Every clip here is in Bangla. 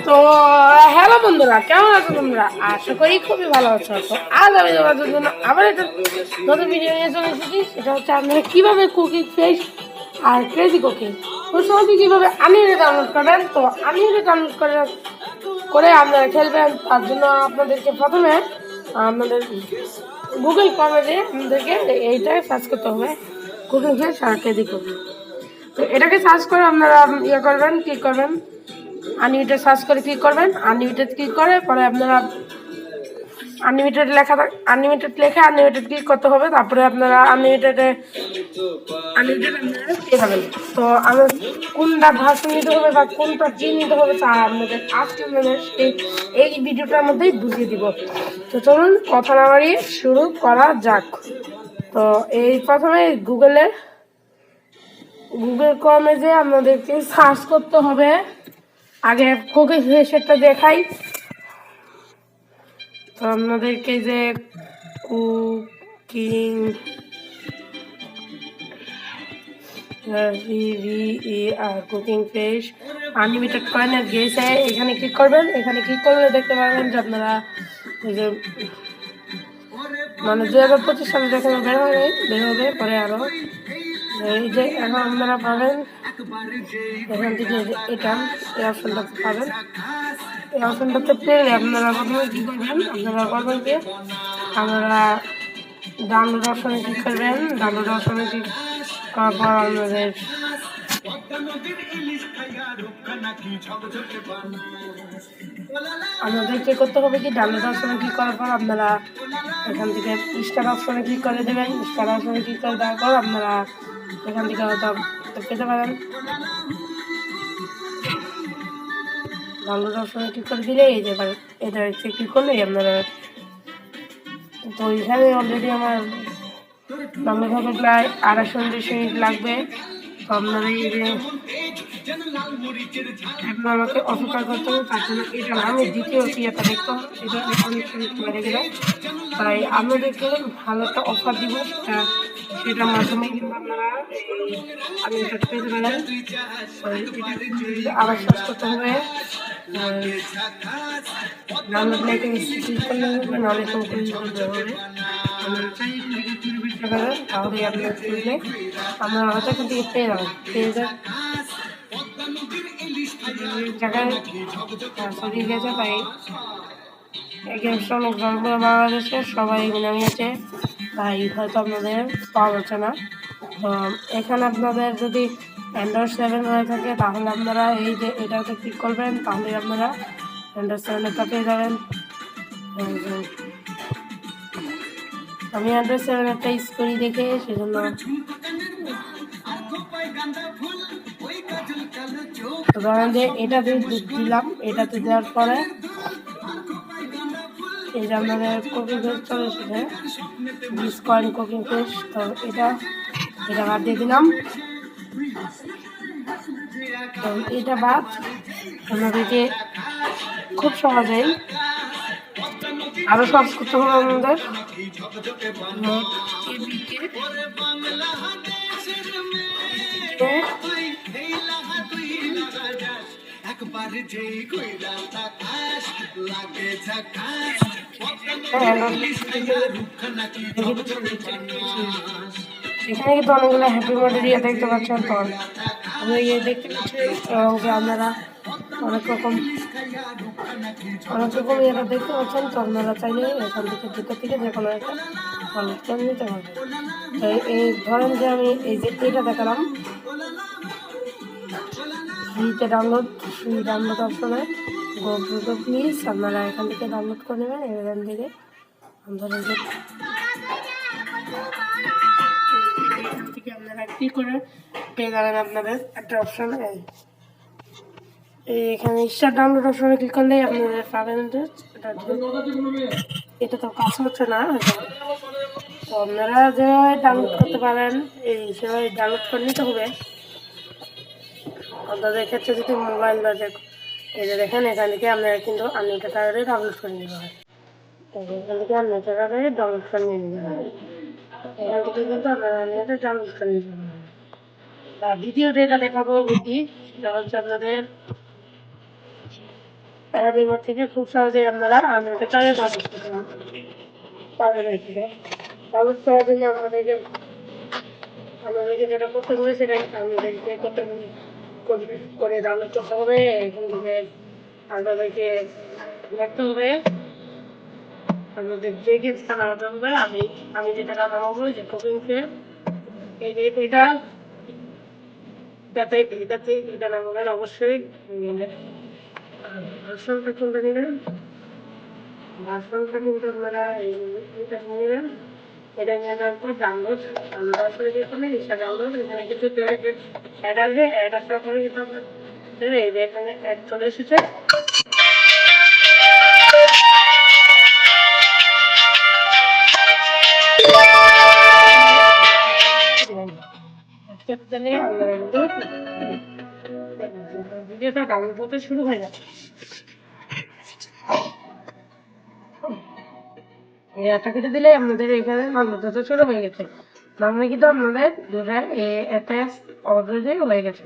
তো হ্যালো বন্ধুরা, কেমন আছো তোমরা? আশা করি খুবই ভালো আছো। তো আজ আমি তোমাদের জন্য আবার একটা নতুন ভিডিও নিয়ে চলে এসেছি। সেটা হচ্ছে আপনারা কীভাবে কুকিং ফেস আর ক্রেজি কুকিং খুব সহজে কীভাবে আনলিমিটেড ডাউনলোড করবেন। তো আনলিমিটেড ডাউনলোড করে আপনারা খেলবেন। তার জন্য আপনাদেরকে প্রথমে আপনাদের গুগল ক্রমে দিয়ে আপনাদেরকে এইটা সার্চ করতে হবে, কুকিং ফেস আর ক্রেজি কুকিং। তো এটাকে সার্চ করে আপনারা ইয়ে করবেন, ক্লিক করবেন, আনলিমিটেড সার্চ করে ক্লিক করবেন। আনলিমিটেড ক্লিক করে পরে আপনারা আনলিমিটেড আনলিমিটেড লেখে আনলিমিটেড ক্লিক করতে হবে। তারপরে আপনারা আনলিমিটেড আপনারা পেয়ে যাবেন। তো আমার কোনটা ভাষা নিতে হবে বা কোনটা কি নিতে হবে তা আপনাদের আজকে এই ভিডিওটার মধ্যেই বুঝিয়ে দিব। তো চলুন কথা না বাড়িয়ে শুরু করা যাক। তো এই প্রথমে গুগল ক্রমে যে আপনাদেরকে সার্চ করতে হবে। আগে কুকিং ফেসটা দেখাই। তো আপনাদেরকে যে কুকিং কুকিং ফেস আনলিমিটেড কয়েনের গেছে, এখানে ক্লিক করবেন। এখানে ক্লিক করলে দেখতে পাবেন যে আপনারা এই যে মানে 2025 সালে যেখানে বের হবে পরে আরো এই যে এখন আপনারা পাবেন এখান থেকে এটা এই অপশনটাতে পাবেন। এই অপশনটাতে পেলে আপনারা প্রথমে কী করবেন, আপনারা করবেন কি আপনারা ডাউনলোড অপশনে ক্লিক করবেন। ডাউনলোড অপশনে ক্লিক করার পর আপনাদেরকে করতে হবে কি ডাউনলোড অপশনে ক্লিক করার পর আপনারা এখান থেকে স্টার অপশনে ক্লিক করে দেবেন। স্টার অপশনে ক্লিক করে দেওয়ার পর আপনারা এখান থেকে হয়তো পেতে পারেন। ডাউনলোড অপশনে ক্লিক করে দিলে এই যে এটা ক্লিক করলেই আপনারা, তো এখানে অলরেডি আমার ডাউনলোড হবে প্রায় 250 মিনিট লাগবে। তো আপনারা এই যে এখন আমাকে অপেক্ষা করতে হবে, তার জন্য এটা না আমি দ্বিতীয় ইয়েটা দেখতে হবে, এটা অনেক সময় বেড়ে গেলে। তাই আপনাদেরকে ভালো একটা অফার দিব, সেটার মাধ্যমে কিন্তু আপনারা আমি এটা পেতে পারেন। আবার সার্চ করতে হবে, ডাউনলোড লেখে ক্লিক করলে হবে, নাহলে তো করতে হবে। তাহলে আপলোড করলে আপনারা হয়তো এখান থেকে পেয়ে যাবেন। জায়গায় সরিয়ে গেছে, তাই গেমসটা অনেক জনপ্রিয় বাংলাদেশে, সবাই নামিয়েছে, তাই হয়তো আপনাদের পাওয়া যাচ্ছে না। তো এখানে আপনাদের যদি অ্যান্ড্রয়েড 7 হয়ে থাকে তাহলে আপনারা এই যে এটাতে ক্লিক করবেন, তাহলে আপনারা অ্যান্ড্রয়েড 7-টা পেয়ে যাবেন। আমি অ্যান্ড্রয়েড 7-টা ইউজ করি দেখে সেজন্য ধরেন যে এটাতে দিলাম। এটাতে দেওয়ার পরে এই যে আপনাদের কুকিং ফেস চলে এসেছে, ডিসকয়েন কুকিং ফেস। তো এটা বাদ দিয়ে দিলাম। তো এটা বাদ আপনাদেরকে খুব সহজেই আরো সহজ করতে হবে। আমাদের এখানে কিন্তু অনেকগুলো হ্যাপি বার্থডে ইয়ে দেখতে পাচ্ছেন। তো আমি ইয়ে দেখতে পাচ্ছি যে আপনারা অনেক রকম ইয়েটা দেখতে পাচ্ছেন। তো আপনারা চাইলে এখান থেকে দুটো থেকে যে কোনো একটা ডাউনলোড করে নিতে পারবেন। তো এই ধরেন যে আমি এই যে এটা দেখালাম ফ্রি ডাউনলোড অপশনে গো প্লিজ আপনারা এখান থেকে ডাউনলোড করে নেবেন। এখান থেকে আপনারা কি করে পেয়ে যাবেন আপনাদের একটা অপশন, এখানে স্টার ডাউনলোড অপশনে ক্লিক করলেই আপনারা পাবেন। এটা তো কাজ হচ্ছে না, তো আপনারা যেভাবে ডাউনলোড করতে পারেন এই সেভাবে ডাউনলোড করে নিতে হবে। আপনাদের ক্ষেত্রে যদি মোবাইল বা এই যে দেখেন এখান থেকে আপনারা কিন্তু আনলিমিটেড টাকারে ডাউনলোড করে নিতে হয়। এখান থেকে আনলিমিটেড টাকারে ডাউনলোড করে নিয়ে নিতে হবে। এখান থেকে কিন্তু আপনারা আনলিমিটেড ডাউনলোড করে নিতে হবে। দ্বিতীয় যেটা দেখাবো সেটা হচ্ছে আপনাদের হ্যাপিমোড থেকে খুব সহজেই আপনারা আনলিমিটেড ডাউনলোড করতে পারবেন এর থেকে। ডাউনলোড করার জন্য আমাদেরকে যেটা করতে হবে সেটাই আমাদেরকে করে ডাউনলোড করতে হবে। এখান থেকে আপনাদেরকে দেখতে হবে আপনাদের যে গেমসটা নামাতে হবে। আমি যেটা নামাবো যে কুকিং ফেম, এটা এটা নামাবেন অবশ্যই। ভার্সনটা কোনটা নেবেন? ভার্সনটা কিন্তু আপনারা এটা নেবেন। এটা নিয়ে যাওয়ার পর ডাউনলোড করে দিয়ে করলে ইনস্টা ডাউনলোড, এখানে কিছু অ্যাড আসবে। অ্যাড আসার পরে কিন্তু আপনার এই যে এখানে অ্যাড চলে এসেছে। ভিডিওটা ডাউনলোড হতে শুরু হয়ে যাবে। এই অ্যাডটা কেটে দিলে আপনাদের এখানে ডাউনলোড হতে শুরু হয়ে গেছে। মানে কিন্তু আপনাদের দুটা অ্যাটাচ অলরেডি হয়ে গেছে।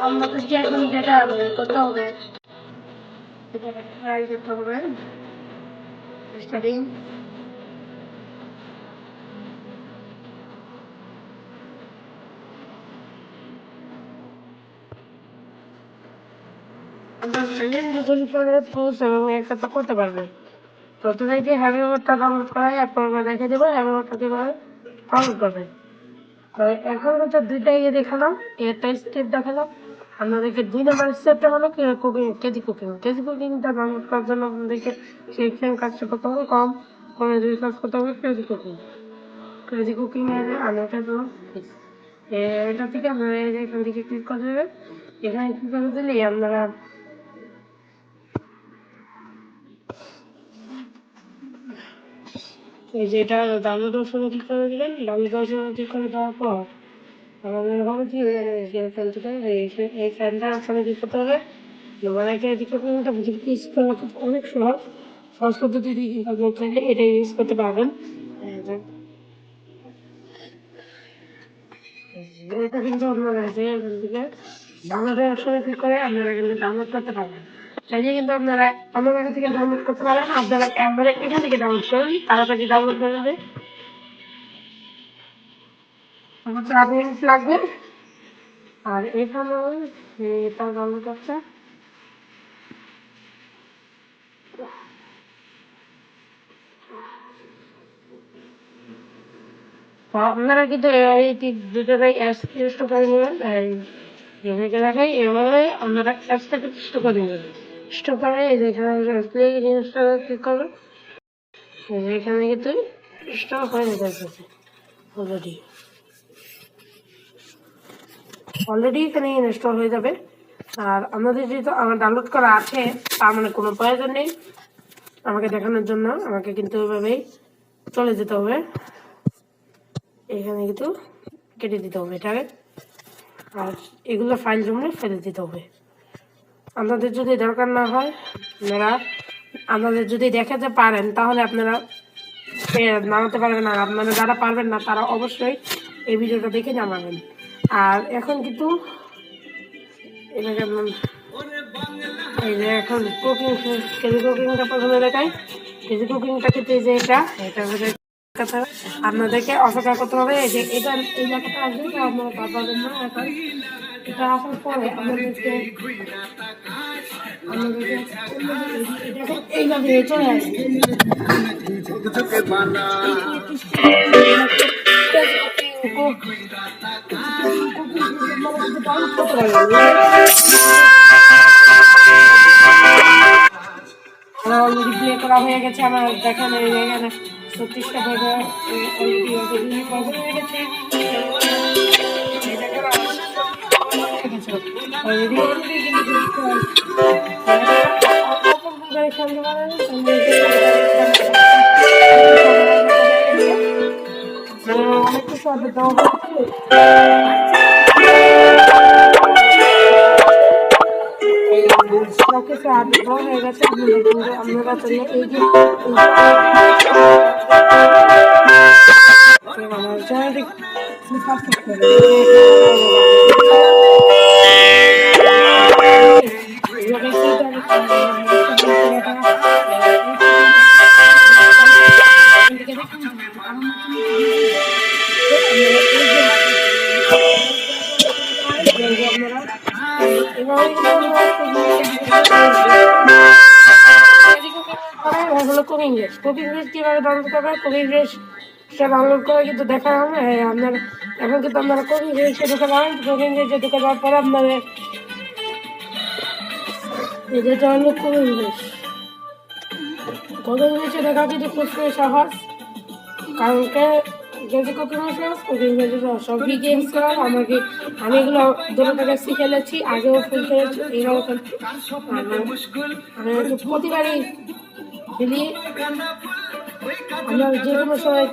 আমাদেরকে এখন যেটা করতে হবে ট্রাই করতে হবে স্টার্টিং। একটা করতে পারবেন। প্রথমে যে হ্যাভি মোডটা ডাউনলোড করাই আপনারা দেখে দেবো হ্যাভি মোডটা কিভাবে ডাউনলোড করবেন। তো এখন হচ্ছে দুইটা ইয়ে দেখালাম, একটা স্টেপ দেখালাম। আপনাদেরকে 2 নম্বর স্টেপটা হলো কেজি কুকিংটা ডাউনলোড করার জন্য আপনাদেরকে সেম কাজটা করতে হবে। কমে যদি কাজ করতে হবে কেজি কুকিং এর আনলিমিটেড এটা থেকে আপনারা এখান থেকে ক্লিক করে দেবেন। এখানে ক্লিক করে দিলে আপনারা এই যে এটা ডাউনলোড অপশনে ক্লিক করে দিলেন। ডাউনলোড অপশনে ক্লিক করে দেওয়ার পর আমাদের হবে কি ফ্যান থেকে এই ফ্যানটা অপশনে ক্লিক করতে হবে। অনেকে এদিক কুকিংটা ইউজ করা অনেক সহজ পদ্ধতি এটা ইউজ করতে পারবেন। এটা কিন্তু আপনারা এখান থেকে ডাউনলোডের অপশনে ক্লিক করে আপনারা কিন্তু ডাউনলোড করতে পারবেন। চাইলে কিন্তু আপনারা অন্য জায়গা থেকে ডাউনলোড করতে পারেন। আপনারা একবারে এখান থেকে ডাউনলোড করুন, তাড়াতাড়ি ডাউনলোড হয়ে যাবে। আমার 4 মিনিট লাগবে। আর এখানে এটা ডাউনলোড হচ্ছে। আপনারা কিন্তু এই দুটোটাই অ্যাপস ইনস্টল করে নেবেন। দেখাই এভাবে আপনারা অ্যাপসটাকে ইনস্টল করে নেবেন। ইনস্টল করে এই যেখানে প্লে ইনস্টল ক্লিক করবেন। এখানে কিন্তু ইনস্টল হয়ে যেতে অলরেডি এখানে ইনস্টল হয়ে যাবে। আর আমাদের যেহেতু আমার ডাউনলোড করা আছে তার মানে কোনো প্রয়োজন নেই আমাকে দেখানোর জন্য। আমাকে কিন্তু ওইভাবেই চলে যেতে হবে। এখানে কিন্তু কেটে দিতে হবে এটাকে, আর এগুলো ফাইল জমলে ফেলে দিতে হবে। আপনাদের যদি দরকার না হয় আপনাদের যদি দেখাতে পারেন তাহলে আপনারা নামাতে পারবেন। আর আপনারা যারা পারবেন না তারা অবশ্যই এই ভিডিওটা দেখে নামাবেন। আর এখন কিন্তু এটাকে এই যে এখন কেজি কুকিংটা প্রথমে দেখাই। কেজি কুকিংটা কিন্তু এই যে এটা আপনাদেরকে অপেক্ষা করতে হবে। এই যে এটা এই জায়গাটা আসবে এটা আপনারা পারবেন না। এখন এটা আসার পরে আপনাদেরকে এইভাবে চলে আসবে। অলরেডি প্লে করা হয়ে গেছে আমার। দেখেন এখানে 36টা হয়ে গেছে। অনেক কিছু আপডেট দেওয়া সবকিছু আপডেট হয়ে গেছে। আপনারা এই যে কুকিং ফ্রেশ কীভাবে ডাউনলোড করবে, কুকিং ফ্রেশ সেটা ডাউনলোড করে কিন্তু দেখা হবে। আপনার এখন কিন্তু আপনারা কুকিং ফ্রেশে ঢুকে পাবেন। কুকিং ফ্রেশে ঢুকে যাওয়ার পরে আপনাদের যেটা হলো কুকিং ফ্রেশ। কুকিং ফ্রেশে দেখা কিন্তু খুব সহজ, কারণ ক্রেজি কুকিং সহজ, কুকিং ফ্রেশে সবই গেমস করা আমাকে আমি এগুলো দুটো টাকা শিখে খেলেছি, আগেও ফুল খেলেছি, এইভাবে খেলছি। আমি একটু প্রতিবারই খেলি, আমরা যে কোনো সময়